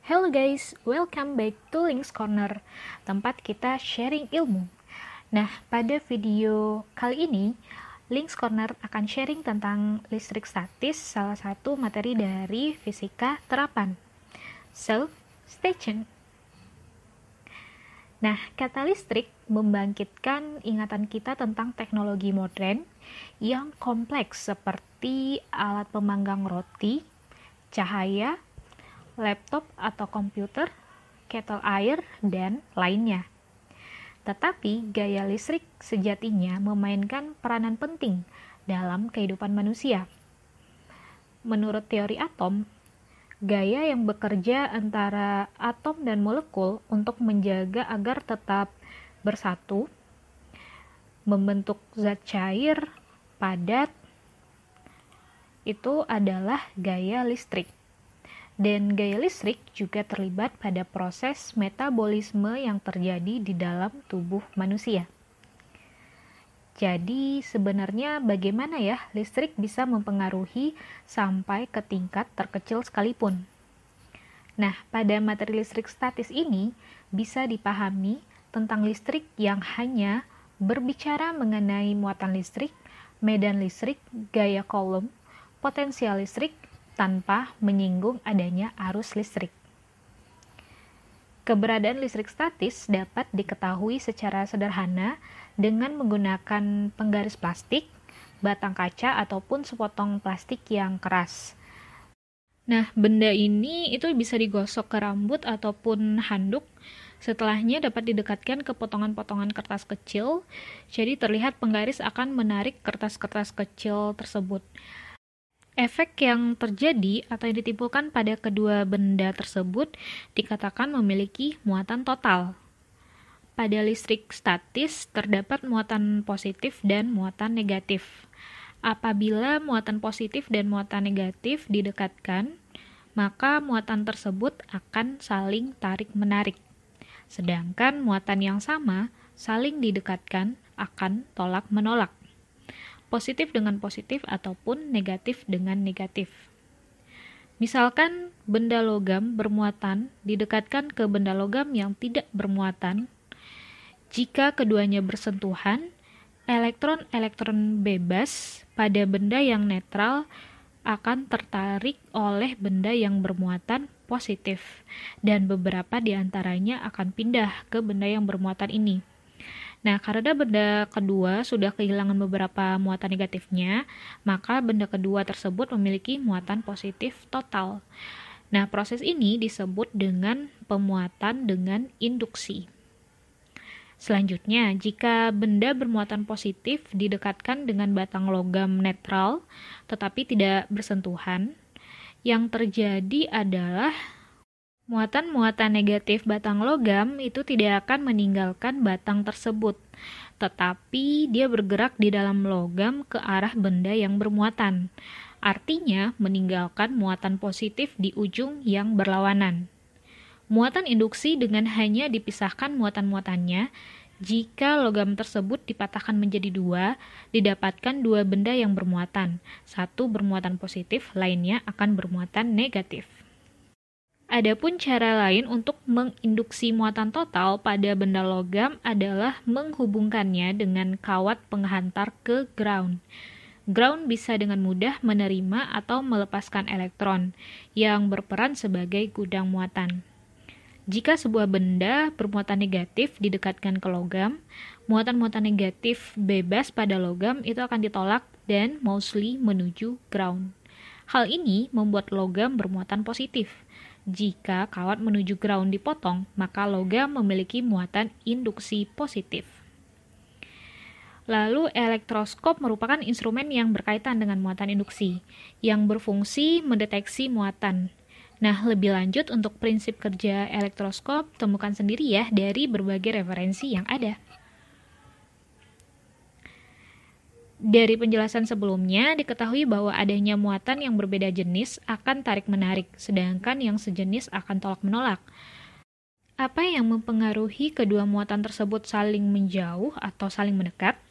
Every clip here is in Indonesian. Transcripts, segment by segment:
Hello guys, welcome back to Links Corner, tempat kita sharing ilmu. Nah, pada video kali ini, Links Corner akan sharing tentang listrik statis, salah satu materi dari fisika terapan. So, stay tuned. Nah, kata listrik membangkitkan ingatan kita tentang teknologi modern yang kompleks seperti alat pemanggang roti, cahaya, laptop atau komputer, kettle air, dan lainnya. Tetapi gaya listrik sejatinya memainkan peranan penting dalam kehidupan manusia. Menurut teori atom, gaya yang bekerja antara atom dan molekul untuk menjaga agar tetap bersatu, membentuk zat cair, padat, itu adalah gaya listrik. Dan gaya listrik juga terlibat pada proses metabolisme yang terjadi di dalam tubuh manusia. Jadi sebenarnya bagaimana ya listrik bisa mempengaruhi sampai ke tingkat terkecil sekalipun? Nah, pada materi listrik statis ini bisa dipahami tentang listrik yang hanya berbicara mengenai muatan listrik, medan listrik, gaya Coulomb, potensial listrik, tanpa menyinggung adanya arus listrik. Keberadaan listrik statis dapat diketahui secara sederhana dengan menggunakan penggaris plastik, batang kaca, ataupun sepotong plastik yang keras. Nah, benda ini itu bisa digosok ke rambut ataupun handuk. Setelahnya dapat didekatkan ke potongan-potongan kertas kecil, jadi terlihat penggaris akan menarik kertas-kertas kecil tersebut. Efek yang terjadi atau yang ditimbulkan pada kedua benda tersebut dikatakan memiliki muatan total. Pada listrik statis terdapat muatan positif dan muatan negatif. Apabila muatan positif dan muatan negatif didekatkan, maka muatan tersebut akan saling tarik-menarik. Sedangkan muatan yang sama saling didekatkan akan tolak-menolak. Positif dengan positif ataupun negatif dengan negatif. Misalkan benda logam bermuatan didekatkan ke benda logam yang tidak bermuatan. Jika keduanya bersentuhan, elektron-elektron bebas pada benda yang netral akan tertarik oleh benda yang bermuatan positif, dan beberapa di antaranya akan pindah ke benda yang bermuatan ini. Nah, karena benda kedua sudah kehilangan beberapa muatan negatifnya, maka benda kedua tersebut memiliki muatan positif total. Nah, proses ini disebut dengan pemuatan dengan induksi. Selanjutnya, jika benda bermuatan positif didekatkan dengan batang logam netral, tetapi tidak bersentuhan, yang terjadi adalah muatan-muatan negatif batang logam itu tidak akan meninggalkan batang tersebut, tetapi dia bergerak di dalam logam ke arah benda yang bermuatan. Artinya, meninggalkan muatan positif di ujung yang berlawanan. Muatan induksi dengan hanya dipisahkan muatan-muatannya, jika logam tersebut dipatahkan menjadi dua, didapatkan dua benda yang bermuatan. Satu bermuatan positif, lainnya akan bermuatan negatif. Adapun cara lain untuk menginduksi muatan total pada benda logam adalah menghubungkannya dengan kawat penghantar ke ground. Ground bisa dengan mudah menerima atau melepaskan elektron yang berperan sebagai gudang muatan. Jika sebuah benda bermuatan negatif didekatkan ke logam, muatan-muatan negatif bebas pada logam itu akan ditolak dan mostly menuju ground. Hal ini membuat logam bermuatan positif. Jika kawat menuju ground dipotong, maka logam memiliki muatan induksi positif. Lalu elektroskop merupakan instrumen yang berkaitan dengan muatan induksi, yang berfungsi mendeteksi muatan. Nah, lebih lanjut untuk prinsip kerja elektroskop, temukan sendiri ya dari berbagai referensi yang ada. Dari penjelasan sebelumnya, diketahui bahwa adanya muatan yang berbeda jenis akan tarik-menarik, sedangkan yang sejenis akan tolak-menolak. Apa yang mempengaruhi kedua muatan tersebut saling menjauh atau saling mendekat?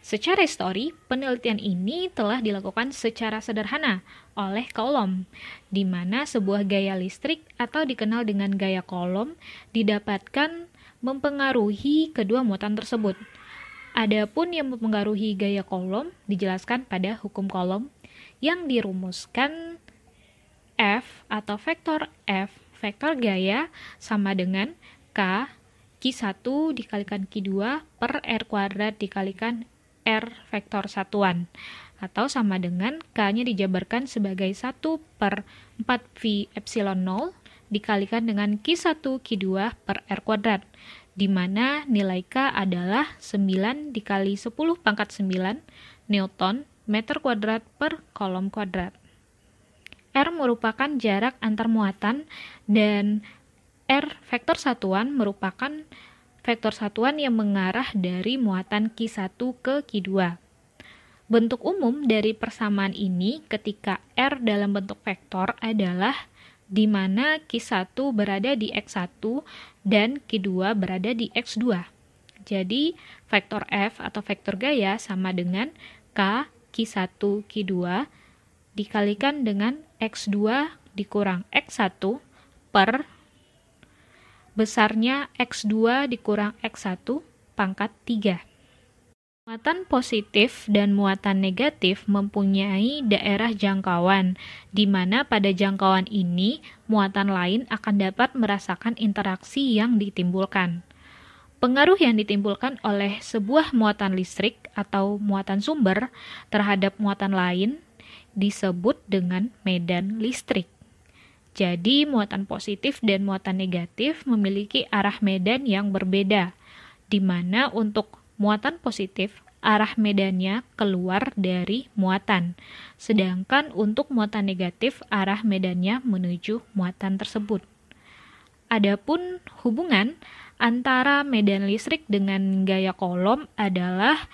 Secara histori, penelitian ini telah dilakukan secara sederhana oleh Coulomb, di mana sebuah gaya listrik atau dikenal dengan gaya Coulomb didapatkan mempengaruhi kedua muatan tersebut. Adapun yang mempengaruhi gaya Coulomb dijelaskan pada hukum Coulomb yang dirumuskan F atau vektor F, vektor gaya sama dengan K Q1 dikalikan Q2 per R kuadrat dikalikan R vektor satuan, atau sama dengan K-nya dijabarkan sebagai 1 per 4V epsilon 0 dikalikan dengan Q1 Q2 per R kuadrat, di mana nilai K adalah 9 dikali 10 pangkat 9 Newton meter kuadrat per kolom kuadrat. R merupakan jarak antar muatan dan R vektor satuan merupakan vektor satuan yang mengarah dari muatan Q1 ke Q2. Bentuk umum dari persamaan ini ketika R dalam bentuk vektor adalah di mana Q1 berada di X1 dan Q2 berada di X2. Jadi, vektor F atau vektor gaya sama dengan K Q1 Q2 dikalikan dengan X2 dikurang X1 per besarnya X2 dikurang X1 pangkat 3. Muatan positif dan muatan negatif mempunyai daerah jangkauan, di mana pada jangkauan ini muatan lain akan dapat merasakan interaksi yang ditimbulkan. Pengaruh yang ditimbulkan oleh sebuah muatan listrik atau muatan sumber terhadap muatan lain disebut dengan medan listrik. Jadi, muatan positif dan muatan negatif memiliki arah medan yang berbeda, di mana untuk muatan positif, arah medannya keluar dari muatan, sedangkan untuk muatan negatif, arah medannya menuju muatan tersebut. Adapun hubungan antara medan listrik dengan gaya Coulomb adalah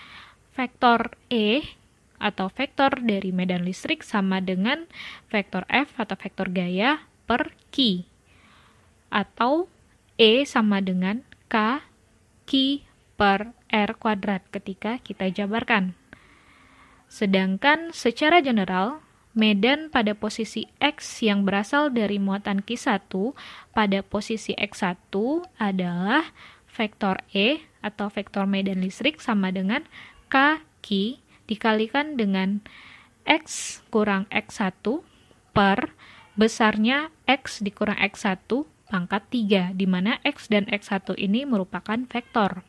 vektor E atau vektor dari medan listrik sama dengan vektor F atau vektor gaya per Q, atau E sama dengan K Q per R kuadrat ketika kita jabarkan. Sedangkan secara general, medan pada posisi X yang berasal dari muatan Q1 pada posisi X1 adalah vektor E atau vektor medan listrik sama dengan K Q dikalikan dengan X kurang X1 per besarnya X dikurang X1 pangkat 3, di mana X dan X1 ini merupakan vektor.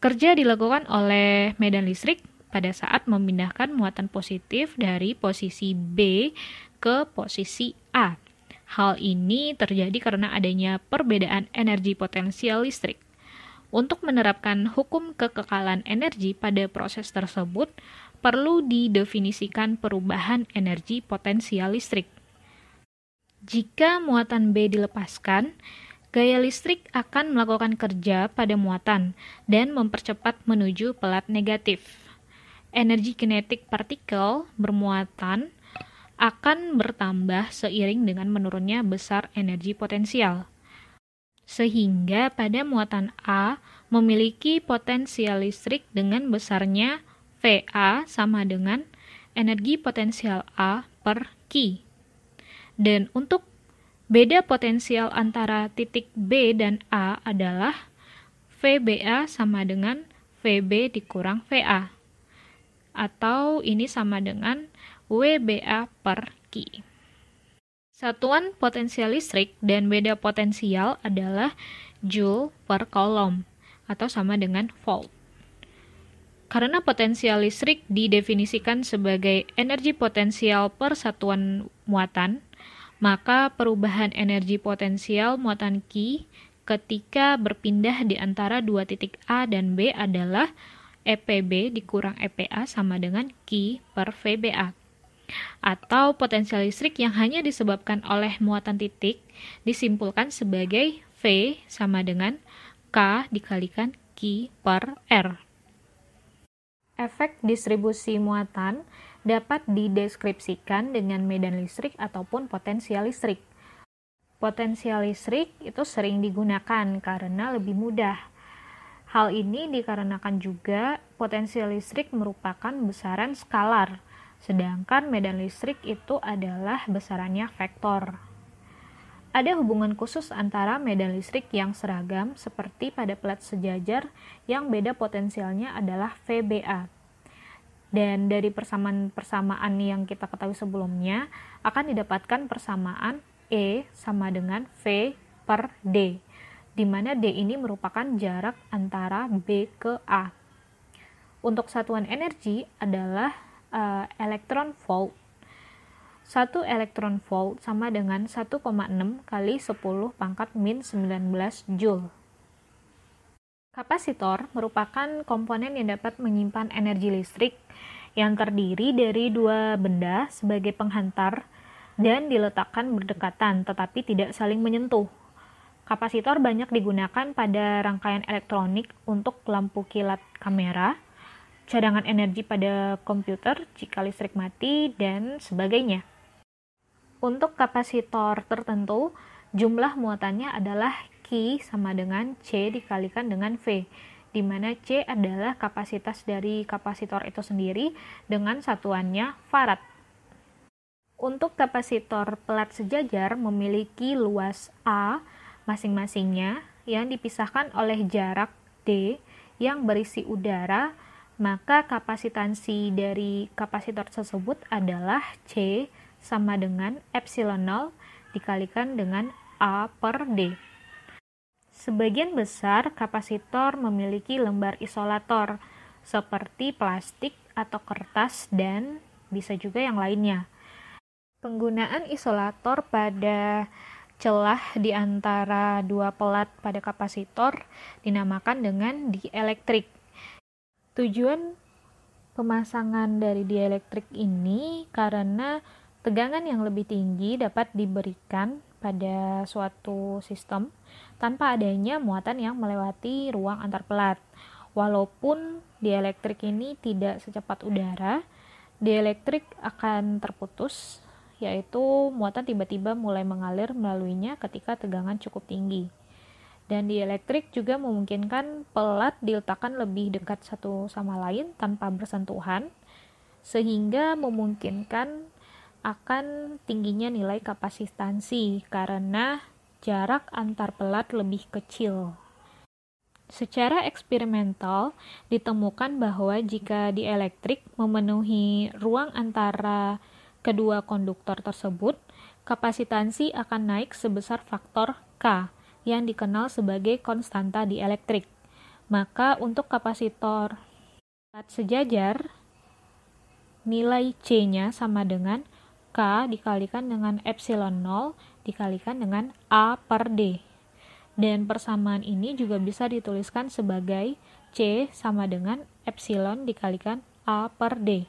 Kerja dilakukan oleh medan listrik pada saat memindahkan muatan positif dari posisi B ke posisi A. Hal ini terjadi karena adanya perbedaan energi potensial listrik. Untuk menerapkan hukum kekekalan energi pada proses tersebut, perlu didefinisikan perubahan energi potensial listrik. Jika muatan B dilepaskan, gaya listrik akan melakukan kerja pada muatan dan mempercepat menuju pelat negatif. Energi kinetik partikel bermuatan akan bertambah seiring dengan menurunnya besar energi potensial. Sehingga pada muatan A memiliki potensial listrik dengan besarnya VA sama dengan energi potensial A per Q. Dan untuk beda potensial antara titik B dan A adalah VBA sama dengan VB dikurang VA. Atau ini sama dengan WBA per Q. Satuan potensial listrik dan beda potensial adalah Joule per Coulomb atau sama dengan volt. Karena potensial listrik didefinisikan sebagai energi potensial per satuan muatan, maka perubahan energi potensial muatan Q ketika berpindah di antara dua titik A dan B adalah EPB dikurang EPA sama dengan Q per VBA. Atau potensial listrik yang hanya disebabkan oleh muatan titik disimpulkan sebagai V sama dengan K dikalikan Q per R. Efek distribusi muatan dapat dideskripsikan dengan medan listrik ataupun potensial listrik. Potensial listrik itu sering digunakan karena lebih mudah. Hal ini dikarenakan juga potensial listrik merupakan besaran skalar, sedangkan medan listrik itu adalah besarannya vektor. Ada hubungan khusus antara medan listrik yang seragam seperti pada pelat sejajar yang beda potensialnya adalah VBA. Dan dari persamaan yang kita ketahui sebelumnya akan didapatkan persamaan E sama dengan V per D, di mana D ini merupakan jarak antara B ke A. Untuk satuan energi adalah elektron volt. 1 elektron volt sama dengan 1,6 kali 10 pangkat min 19 Joule. Kapasitor merupakan komponen yang dapat menyimpan energi listrik yang terdiri dari dua benda sebagai penghantar dan diletakkan berdekatan tetapi tidak saling menyentuh. Kapasitor banyak digunakan pada rangkaian elektronik untuk lampu kilat kamera, cadangan energi pada komputer jika listrik mati, dan sebagainya. Untuk kapasitor tertentu, jumlah muatannya adalah Q sama dengan C dikalikan dengan V, di mana C adalah kapasitas dari kapasitor itu sendiri dengan satuannya farad. Untuk kapasitor pelat sejajar memiliki luas A masing-masingnya yang dipisahkan oleh jarak D yang berisi udara, maka kapasitansi dari kapasitor tersebut adalah C sama dengan epsilon 0 dikalikan dengan A per D. Sebagian besar kapasitor memiliki lembar isolator seperti plastik atau kertas dan bisa juga yang lainnya. Penggunaan isolator pada celah di antara dua pelat pada kapasitor dinamakan dengan dielektrik. Tujuan pemasangan dari dielektrik ini karena tegangan yang lebih tinggi dapat diberikan pada suatu sistem tanpa adanya muatan yang melewati ruang antar pelat. Walaupun dielektrik ini tidak secepat udara, dielektrik akan terputus, yaitu muatan tiba-tiba mulai mengalir melaluinya ketika tegangan cukup tinggi. Dan dielektrik juga memungkinkan pelat diletakkan lebih dekat satu sama lain tanpa bersentuhan, sehingga memungkinkan akan tingginya nilai kapasitansi karena jarak antar pelat lebih kecil. Secara eksperimental, ditemukan bahwa jika dielektrik memenuhi ruang antara kedua konduktor tersebut, kapasitansi akan naik sebesar faktor K yang dikenal sebagai konstanta dielektrik. Maka untuk kapasitor pelat sejajar, nilai C-nya sama dengan K dikalikan dengan epsilon 0 dikalikan dengan A per D. Dan persamaan ini juga bisa dituliskan sebagai C sama dengan epsilon dikalikan A per D,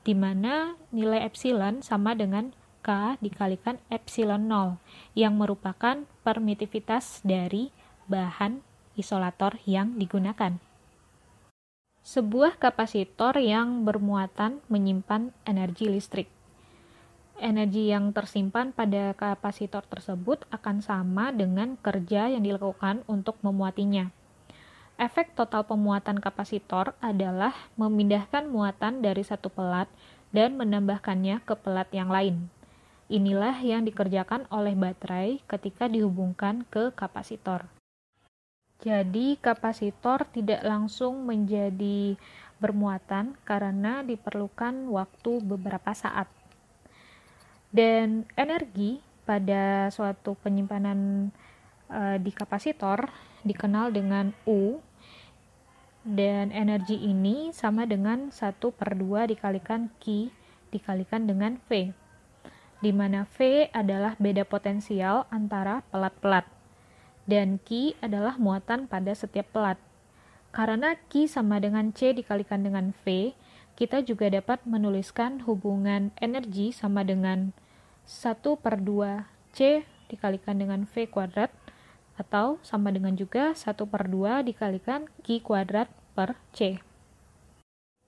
di mana nilai epsilon sama dengan K dikalikan epsilon 0, yang merupakan permitivitas dari bahan isolator yang digunakan. Sebuah kapasitor yang bermuatan menyimpan energi listrik. Energi yang tersimpan pada kapasitor tersebut akan sama dengan kerja yang dilakukan untuk memuatinya. Efek total pemuatan kapasitor adalah memindahkan muatan dari satu pelat dan menambahkannya ke pelat yang lain. Inilah yang dikerjakan oleh baterai ketika dihubungkan ke kapasitor. Jadi, kapasitor tidak langsung menjadi bermuatan karena diperlukan waktu beberapa saat. Dan energi pada suatu penyimpanan di kapasitor dikenal dengan U, dan energi ini sama dengan 1/2 dikalikan Q dikalikan dengan V, di mana V adalah beda potensial antara pelat-pelat, dan Q adalah muatan pada setiap pelat. Karena Q sama dengan C dikalikan dengan V, kita juga dapat menuliskan hubungan energi sama dengan 1/2 C dikalikan dengan V kuadrat, atau sama dengan juga 1/2 dikalikan Q kuadrat per C.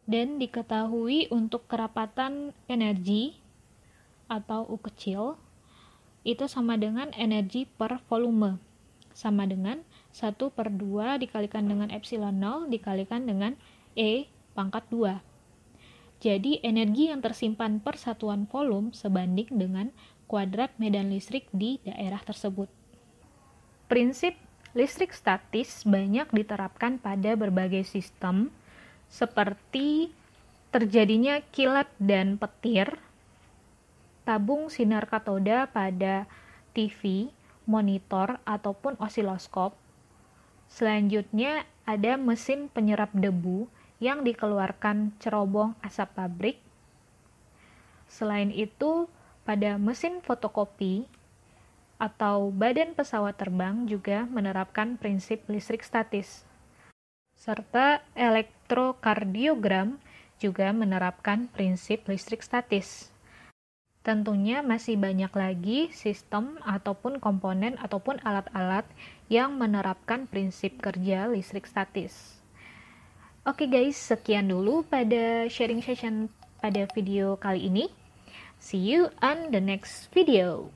Dan diketahui untuk kerapatan energi atau U kecil itu sama dengan energi per volume. sama dengan 1/2 dikalikan dengan epsilon 0 dikalikan dengan E pangkat 2. Jadi energi yang tersimpan per satuan volume sebanding dengan kuadrat medan listrik di daerah tersebut. Prinsip listrik statis banyak diterapkan pada berbagai sistem seperti terjadinya kilat dan petir, tabung sinar katoda pada TV, monitor, ataupun osiloskop. Selanjutnya ada mesin penyerap debu yang dikeluarkan cerobong asap pabrik. Selain itu, pada mesin fotokopi atau badan pesawat terbang juga menerapkan prinsip listrik statis. Serta elektrokardiogram juga menerapkan prinsip listrik statis. Tentunya masih banyak lagi sistem ataupun komponen ataupun alat-alat yang menerapkan prinsip kerja listrik statis. Oke guys, sekian dulu pada sharing session pada video kali ini. See you on the next video.